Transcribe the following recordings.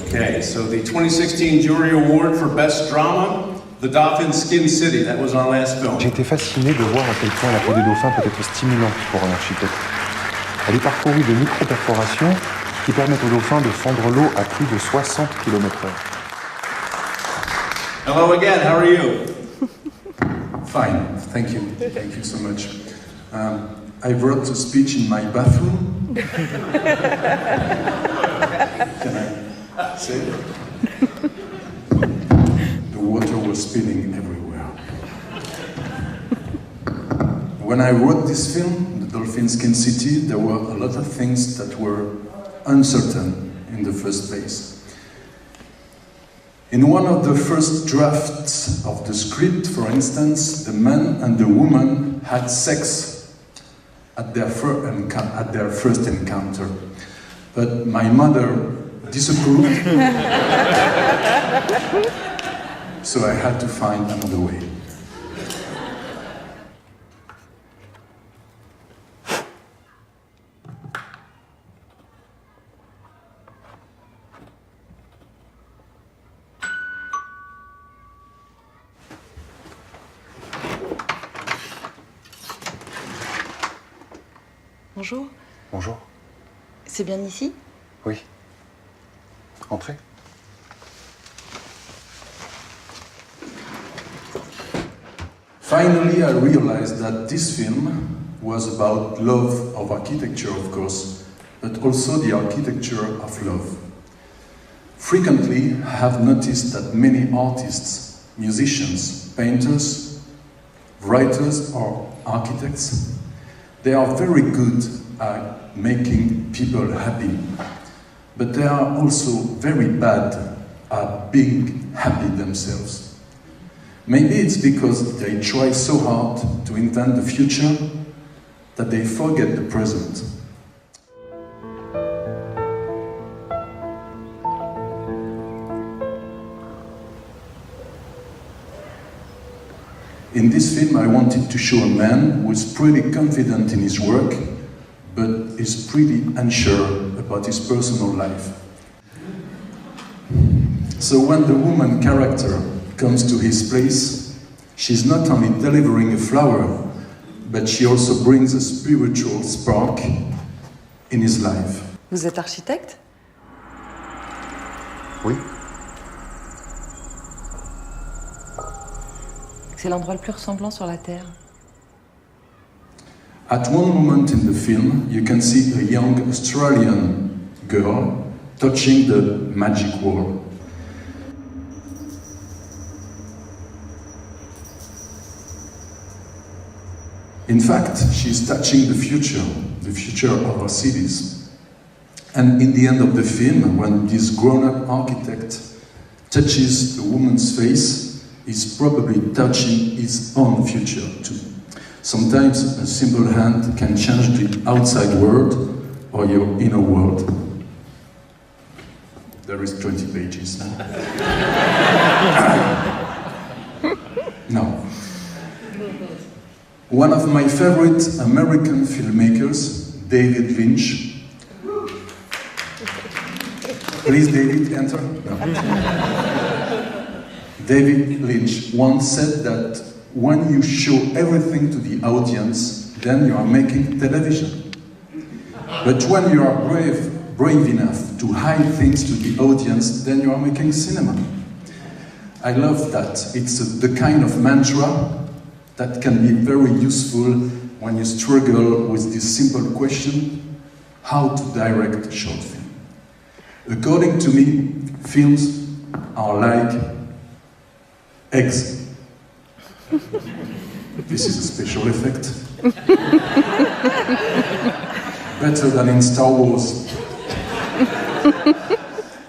Okay, so the 2016 Jury Award for Best Drama, the Dolphin Skin City, that was our last film. J'ai été fasciné de voir à quel point la peau des dauphins peut être stimulante pour un architecte. Elle est parcourue de micro-perforations qui permettent aux dauphins de fendre l'eau à plus de 60 km/h. Hello again, how are you? Fine, thank you. Thank you so much. I wrote a speech in my bathroom. Can I say it? The water was spilling everywhere. When I wrote this film, The Dolphin Skin City, there were a lot of things that were uncertain in the first place. In one of the first drafts of the script, for instance, the man and the woman had sex at their first encounter. But my mother disapproved, so I had to find another way. Bonjour. Bonjour. C'est bien ici? Oui. Entrez. Finally, I realized that this film was about love of architecture, of course, but also the architecture of love. Frequently, I have noticed that many artists, musicians, painters, writers, or architects, they are very good at making people happy, but they are also very bad at being happy themselves. Maybe it's because they try so hard to invent the future that they forget the present. In this film, I wanted to show a man who is pretty confident in his work, but is pretty unsure about his personal life. So when the woman character comes to his place, she's not only delivering a flower, but she also brings a spiritual spark in his life. Vous êtes architecte? Oui. C'est l'endroit le plus ressemblant sur la Terre. At one moment in the film, you can see a young Australian girl touching the magic wall. In fact, she's touching the future of our cities. And in the end of the film, when this grown-up architect touches the woman's face, he's probably touching his own future too. Sometimes a simple hand can change the outside world or your inner world. There is 20 pages. No. One of my favorite American filmmakers, David Lynch. Please, David, enter. No. David Lynch once said that when you show everything to the audience, then you are making television. But when you are brave enough to hide things to the audience, then you are making cinema. I love that. It's the kind of mantra that can be very useful when you struggle with this simple question, how to direct a short film. According to me, films are like eggs. This is a special effect. Better than in Star Wars.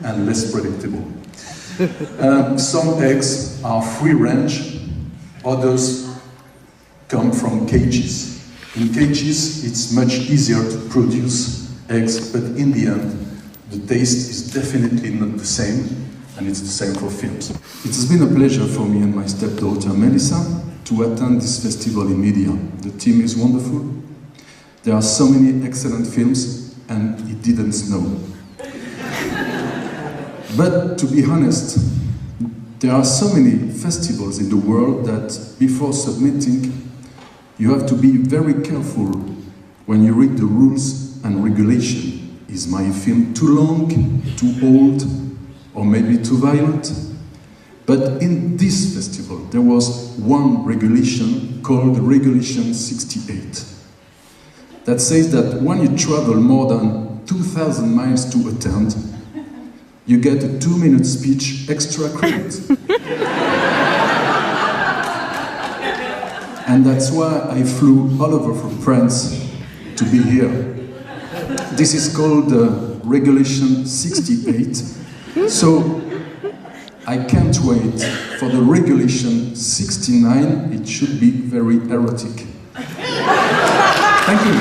And less predictable. Some eggs are free range, others come from cages. In cages, it's much easier to produce eggs, but in the end, the taste is definitely not the same, and it's the same for films. It has been a pleasure for me and my stepdaughter Melissa to attend this festival in media. The team is wonderful. There are so many excellent films, and it didn't snow. But to be honest, there are so many festivals in the world that before submitting, you have to be very careful when you read the rules and regulation. Is my film too long, too old, or maybe too violent? But in this festival, there was one regulation called Regulation 68 that says that when you travel more than 2,000 miles to attend, you get a 2-minute speech extra credit. And that's why I flew all over from France to be here. This is called Regulation 68. So I can't wait for the Regulation 69. It should be very erotic. Thank you.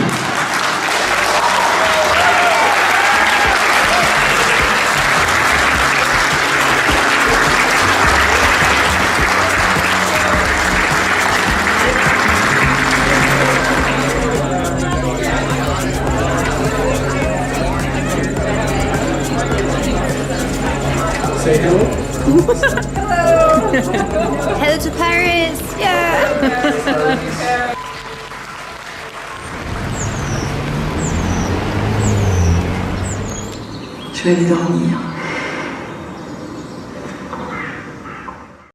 Say hello. Hello to Paris! Yeah! Je vais aller dormir.